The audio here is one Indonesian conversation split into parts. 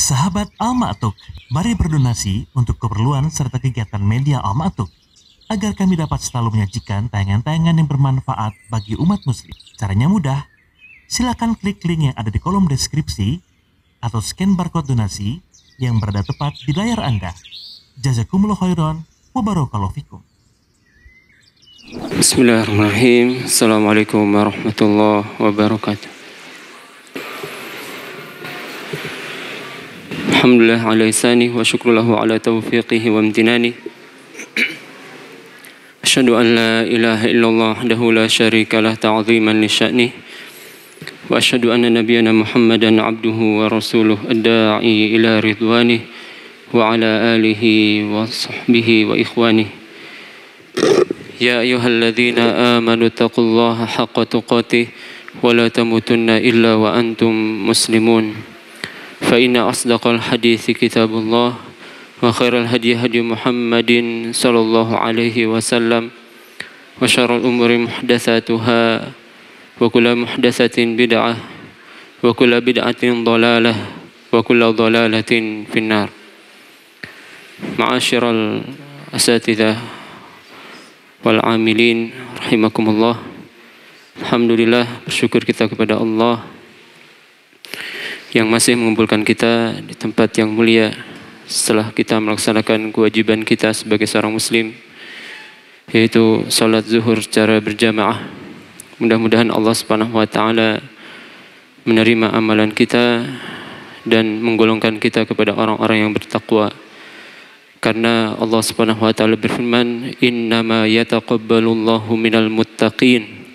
Sahabat Al-Ma'tuk, mari berdonasi untuk keperluan serta kegiatan media Al-Ma'tuk agar kami dapat selalu menyajikan tayangan-tayangan yang bermanfaat bagi umat muslim. Caranya mudah, silakan klik link yang ada di kolom deskripsi atau scan barcode donasi yang berada tepat di layar Anda. Jazakumullah khairan wa barakallahu fikum. Bismillahirrahmanirrahim. Assalamualaikum warahmatullahi wabarakatuh. Alhamdulillah ala ihsanih wa syukrulahu ala taufiqihi wa amtinani. Asyhadu an la ilaha illallah wahdahu la syarika lah ta'ziman li sya'nih. Wa asyhadu anna nabiyyana Muhammadan abduhu wa rasuluh ad-da'i ila ridwanih wa ala alihi wa sahbihi wa ikhwanih. Ya ayyuhalladzina amanu taqullaha haqqa tuqatih wa la tamutunna illa wa antum muslimun. Fa inna asdaqal hadithi kitabullah wa khairal hadi hadi Muhammadin sallallahu alaihi wasallam wa syarrul umuri muhdatsatuha wa kullu muhdatsatin bid'ah wa kullu bid'atin dhalalah wa kullu dhalalatin finnar. Ma'asyiral asatidzah wal amilin rahimakumullah. Alhamdulillah, bersyukur kita kepada Allah yang masih mengumpulkan kita di tempat yang mulia setelah kita melaksanakan kewajiban kita sebagai seorang muslim, yaitu salat zuhur secara berjamaah. Mudah-mudahan Allah Subhanahu wa taala menerima amalan kita dan menggolongkan kita kepada orang-orang yang bertakwa. Karena Allah Subhanahu wa taala berfirman, "Innama yataqabbalullahu minal muttaqin."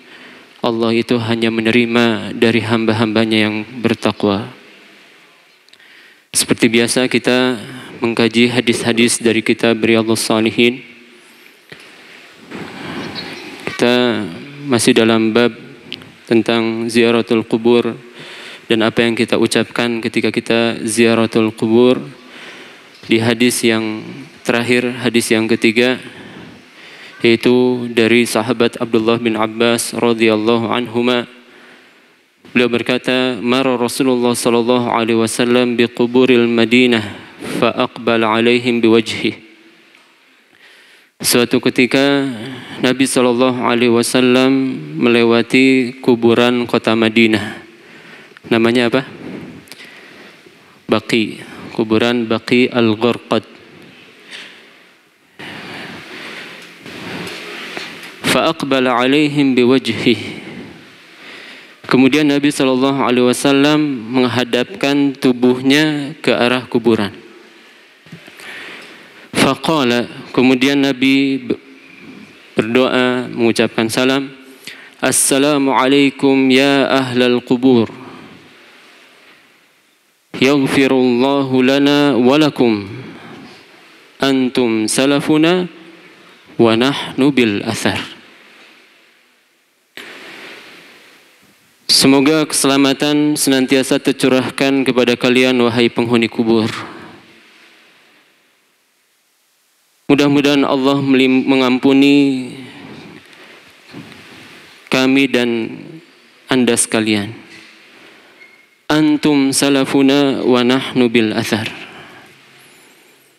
Allah itu hanya menerima dari hamba-hambanya yang bertakwa. Seperti biasa kita mengkaji hadis-hadis dari kitab Riyadhus Shalihin. Kita masih dalam bab tentang ziaratul kubur dan apa yang kita ucapkan ketika kita ziaratul kubur. Di hadis yang terakhir, hadis yang ketiga, yaitu dari sahabat Abdullah bin Abbas radhiyallahu anhuma. Beliau berkata, "Mara Rasulullah sallallahu alaihi wasallam bi quburil Madinah fa aqbala alaihim biwajhi." Suatu ketika Nabi sallallahu alaihi wasallam melewati kuburan kota Madinah. Namanya apa? Baqi, kuburan Baqi al-Gharqad. Fa aqbala alaihim biwajhi. Kemudian Nabi SAW menghadapkan tubuhnya ke arah kuburan. Faqala, kemudian Nabi berdoa mengucapkan salam, "Assalamualaikum ya ahlal qubur. Yaghfirullahu lana wa lakum. Antum salafuna wa nahnu bil athar." Semoga keselamatan senantiasa tercurahkan kepada kalian, wahai penghuni kubur. Mudah-mudahan Allah mengampuni kami dan Anda sekalian. Antum salafuna wa nahnu bil athar.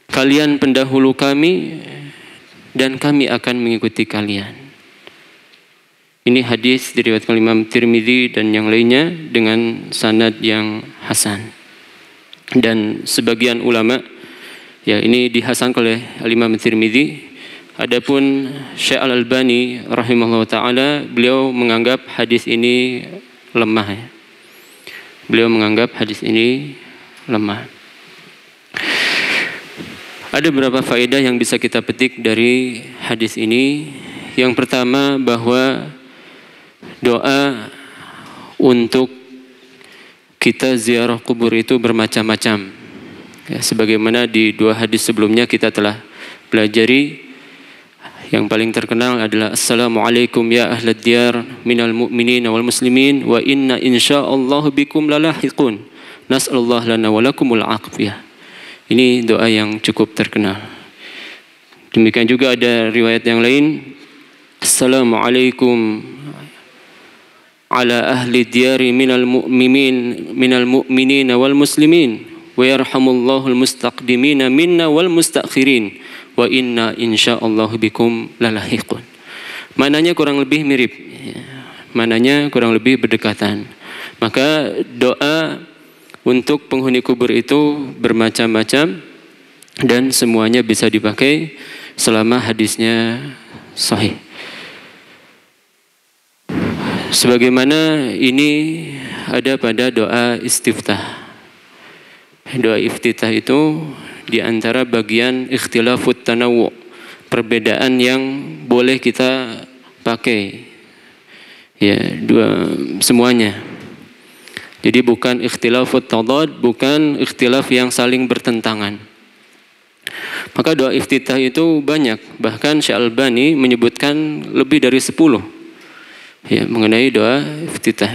Kalian pendahulu kami dan kami akan mengikuti kalian. Ini hadis diriwayatkan Imam Tirmidzi dan yang lainnya dengan sanad yang hasan. Dan sebagian ulama, ya ini dihasankan oleh Imam Tirmidzi. Adapun Syekh Al-Albani rahimahullah taala, beliau menganggap hadis ini lemah. Ya. Beliau menganggap hadis ini lemah. Ada beberapa faedah yang bisa kita petik dari hadis ini. Yang pertama, bahwa doa untuk kita ziarah kubur itu bermacam-macam. Ya, sebagaimana di dua hadis sebelumnya kita telah pelajari. Yang paling terkenal adalah Assalamualaikum ya ahlad diyar minal mu'minin wal muslimin wa inna insyaallah bikum lalahiqun. Nas'alullah lana wa lakumul aqfiyah. Ini doa yang cukup terkenal. Demikian juga ada riwayat yang lain. Assalamualaikum ala ahli diyari minal mu'minin wal muslimin wa yarhamullahul mustaqdimina minna wal mustakhirin wa inna insyaallahu bikum lalahiqun. Maknanya kurang lebih mirip. Maknanya kurang lebih berdekatan. Maka doa untuk penghuni kubur itu bermacam-macam dan semuanya bisa dipakai selama hadisnya sahih. Sebagaimana ini ada pada doa istiftah. Doa iftitah itu di antara bagian ikhtilafut tanawwu, perbedaan yang boleh kita pakai. Ya, semuanya. Jadi bukan ikhtilafut tadad, bukan ikhtilaf yang saling bertentangan. Maka doa iftitah itu banyak, bahkan Syekh Albani menyebutkan lebih dari 10 ya mengenai doa iftitah.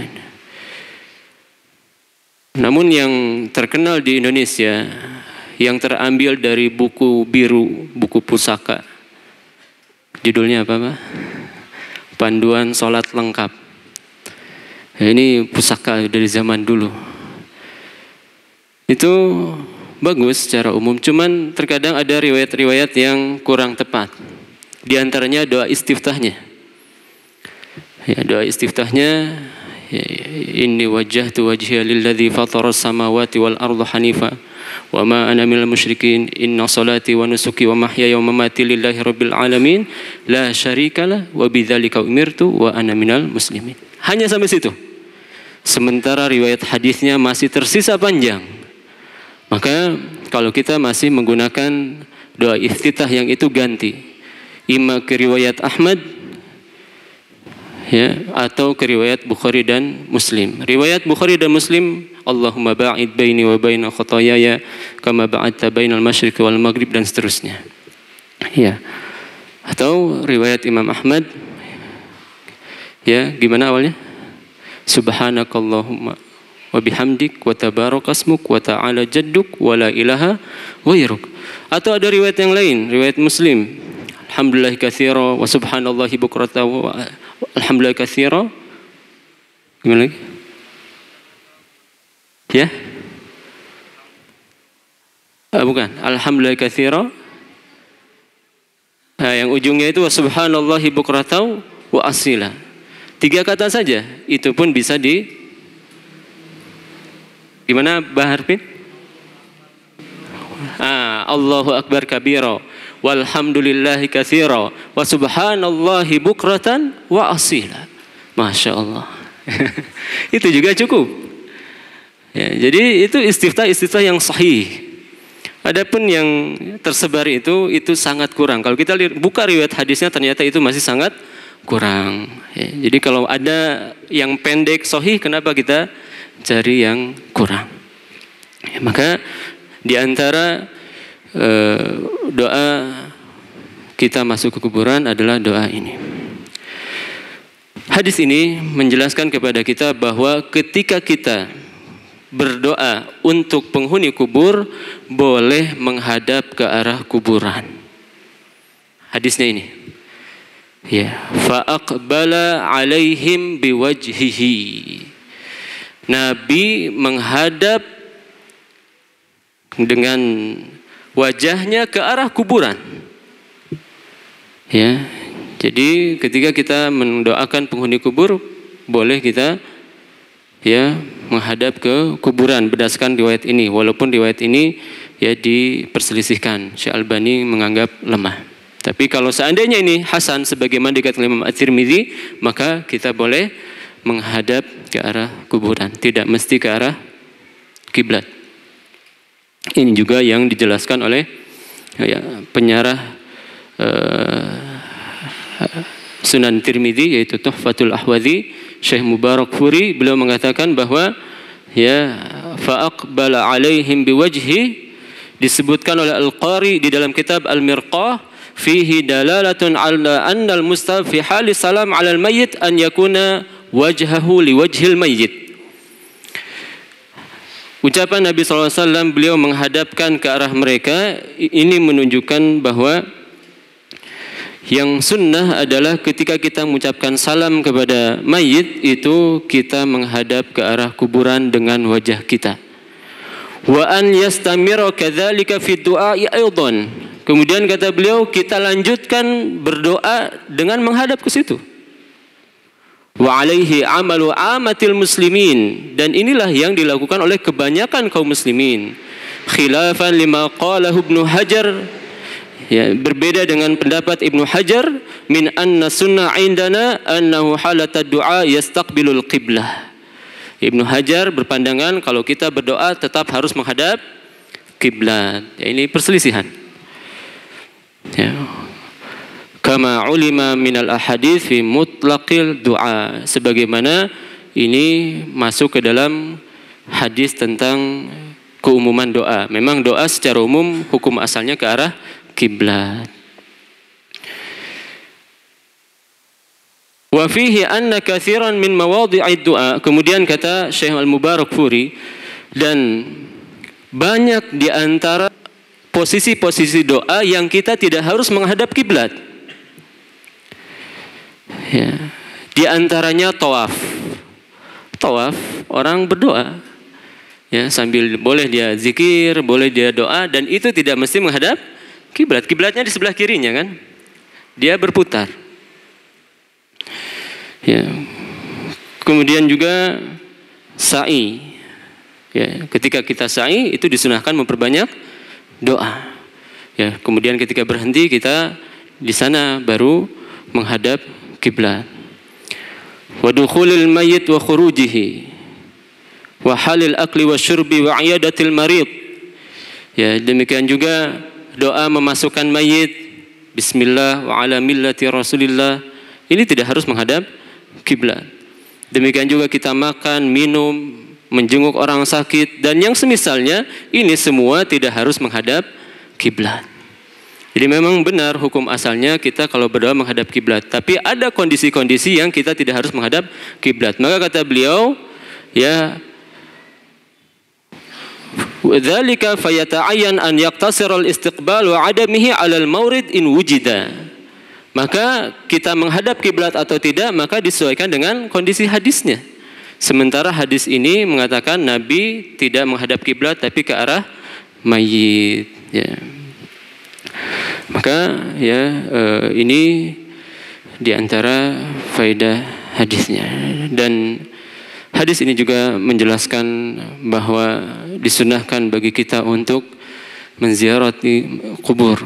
Namun yang terkenal di Indonesia, yang terambil dari buku biru, buku pusaka, judulnya apa Pak? Panduan Sholat Lengkap. Ini pusaka dari zaman dulu. Itu bagus secara umum, cuman terkadang ada riwayat-riwayat yang kurang tepat. Di antaranya doa istiftahnya. Ya, doa istiftahnya, ya, inni wajjahtu wajhiya lilladzi fatharas samawati wal arda hanifa wa ma ana minal musyrikin inna salati wa nusuki wa mahyaya wa mamati lillahi rabbil alamin la syarikalah wa bidzalika umirtu wa ana minal muslimin. Hanya sampai situ. Sementara riwayat hadisnya masih tersisa panjang. Maka kalau kita masih menggunakan doa iftitah yang itu ganti, imma ke riwayat Ahmad ya, atau ke riwayat Bukhari dan Muslim. Riwayat Bukhari dan Muslim, Allahumma ba'id baini wa baina khotoyaya kama ba'adta bainal masyriqi wal maghrib, dan seterusnya. Ya. Atau riwayat Imam Ahmad, ya, gimana awalnya? Subhanakallahumma wa bihamdik wa tabarakasmuk wa ta'ala jadduk wa la ilaha ghairuk. Atau ada riwayat yang lain, riwayat Muslim, alhamdulillah katsira wa subhanallahi bukrata wa alhamdulillah katsira. Gimana lagi? Ya? Bukan, alhamdulillah katsira. Yang ujungnya itu wa subhanallahi bukrata wa asila. 3 kata saja, itu pun bisa di gimana Bahar Pin? Allahu akbar kabira walhamdulillahi katsira wa subhanallahi bukratan wa asila. Masya Allah. Itu juga cukup. Ya, jadi itu istiftah yang sahih. Adapun yang tersebar itu sangat kurang. Kalau kita buka riwayat hadisnya ternyata itu masih sangat kurang. Ya, jadi kalau ada yang pendek sahih, kenapa kita cari yang kurang? Ya, maka di antara doa kita masuk ke kuburan adalah doa ini. Hadis ini menjelaskan kepada kita bahwa ketika kita berdoa untuk penghuni kubur, boleh menghadap ke arah kuburan. Hadisnya ini. Ya, fa'aqbala alaihim biwajhihi. Nabi menghadap dengan wajahnya ke arah kuburan. Ya. Jadi ketika kita mendoakan penghuni kubur, boleh kita ya menghadap ke kuburan berdasarkan riwayat ini. Walaupun riwayat ini ya diperselisihkan. Syekh Albani menganggap lemah. Tapi kalau seandainya ini hasan sebagaimana dikatakan Imam At-Tirmidzi, maka kita boleh menghadap ke arah kuburan, tidak mesti ke arah kiblat. Ini juga yang dijelaskan oleh ya, penyarah Sunan Tirmidzi, yaitu Tuhfatul Ahwadhi, Syekh Mubarakfuri. Beliau mengatakan bahwa ya fa'aqbala alaihim biwajhi disebutkan oleh Al-Qari di dalam kitab Al-Mirqah, fihi dalalatun ala anna al-mustahab fi hali salam ala al-mayyit an yakuna wajhahu li wajhil mayyit. Ucapan Nabi SAW, beliau menghadapkan ke arah mereka, ini menunjukkan bahwa yang sunnah adalah ketika kita mengucapkan salam kepada mayit itu kita menghadap ke arah kuburan dengan wajah kita. Wa an yastamira kadzalika fi du'a'i aidan. Kemudian kata beliau, kita lanjutkan berdoa dengan menghadap ke situ. Wa alaihi amalu amatil muslimin, dan inilah yang dilakukan oleh kebanyakan kaum muslimin. Khilafan lima qalahu Ibnu Hajar, ya, berbeda dengan pendapat Ibnu Hajar, min anna sunnah indana annahu halata du'a yastaqbilul qiblah. Ibnu Hajar berpandangan kalau kita berdoa tetap harus menghadap kiblat. Ya, ini perselisihan. Ya. Kama ulima minal ahadits fi mutlaqil du'a, sebagaimana ini masuk ke dalam hadis tentang keumuman doa. Memang doa secara umum hukum asalnya ke arah kiblat. Wa fihi anna katsiran min mawadhi'id du'a. Kemudian kata Syekh Al-Mubarakfuri, dan banyak di antara posisi-posisi doa yang kita tidak harus menghadap kiblat. Ya, di antaranya tawaf. Tawaf, orang berdoa. Ya, sambil boleh dia zikir, boleh dia doa, dan itu tidak mesti menghadap kiblat. Kiblatnya di sebelah kirinya kan. Dia berputar. Ya. Kemudian juga sa'i. Ya, ketika kita sa'i itu disunahkan memperbanyak doa. Ya, kemudian ketika berhenti kita di sana baru menghadap kiblat. Wa dukhulil mayyit wa khurujihi wa halil akli wa syurbi wa iyadatil marid. Ya, demikian juga doa memasukkan mayit, bismillah wa ala millati rasulillah, ini tidak harus menghadap kiblat. Demikian juga kita makan, minum, menjenguk orang sakit, dan yang semisalnya, ini semua tidak harus menghadap kiblat. Jadi memang benar hukum asalnya kita kalau berdoa menghadap kiblat, tapi ada kondisi-kondisi yang kita tidak harus menghadap kiblat. Maka kata beliau, ya, dzalika fayata'ayyan an yaqtasira al-istiqbal wa 'adamihi 'ala al-mawrid in wujida. Maka kita menghadap kiblat atau tidak, maka disesuaikan dengan kondisi hadisnya. Sementara hadis ini mengatakan Nabi tidak menghadap kiblat tapi ke arah mayit. Ya. Maka ya ini diantara faedah hadisnya. Dan hadis ini juga menjelaskan bahwa disunahkan bagi kita untuk menziarati kubur,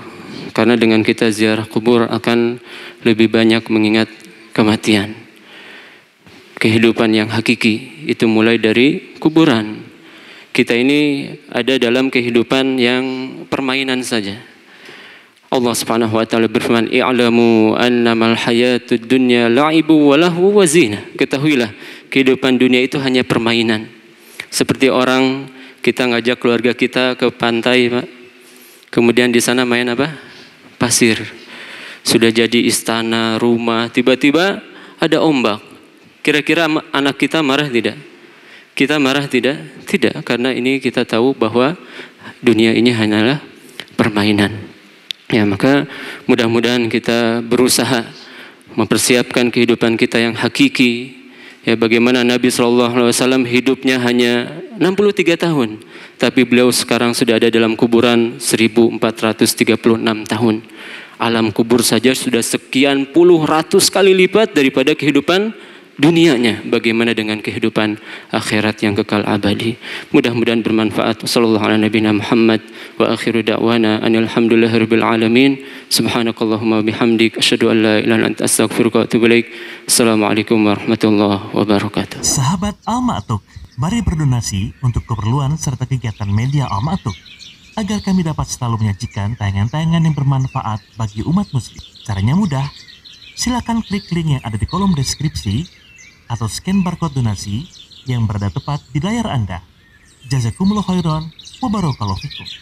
karena dengan kita ziarah kubur akan lebih banyak mengingat kematian. Kehidupan yang hakiki itu mulai dari kuburan. Kita ini ada dalam kehidupan yang permainan saja. Allah Subhanahu wa taala berfirman, "I'lamu annamal hayatud dunya la'ibu wa lahu wa zinah." Ketahuilah, kehidupan dunia itu hanya permainan. Seperti orang kita ngajak keluarga kita ke pantai, Pak. Kemudian di sana main apa? Pasir. Sudah jadi istana, rumah, tiba-tiba ada ombak. Kira-kira anak kita marah tidak? Kita marah tidak? Tidak, karena ini kita tahu bahwa dunia ini hanyalah permainan. Ya, maka mudah-mudahan kita berusaha mempersiapkan kehidupan kita yang hakiki. Ya, bagaimana Nabi SAW hidupnya hanya 63 tahun, tapi beliau sekarang sudah ada dalam kuburan 1436 tahun. Alam kubur saja sudah sekian puluh ratus kali lipat daripada kehidupan dunianya. Bagaimana dengan kehidupan akhirat yang kekal abadi? Mudah-mudahan bermanfaat. Sallallahu ala nabiyina Muhammad wa akhiru da'wana alhamdulillahirabbil alamin. Subhanakallahumma bihamdik asyhadu an la ilaha illa anta astaghfiruka wa atubu ilaik. Assalamualaikum warahmatullahi wabarakatuh. Sahabat Al-Ma'tuk, mari berdonasi untuk keperluan serta kegiatan media Al-Ma'tuk agar kami dapat selalu menyajikan tayangan-tayangan yang bermanfaat bagi umat muslim. Caranya mudah. Silakan klik link yang ada di kolom deskripsi atau scan barcode donasi yang berada tepat di layar Anda. Jazakumullah khairan wa barakallahu fikum.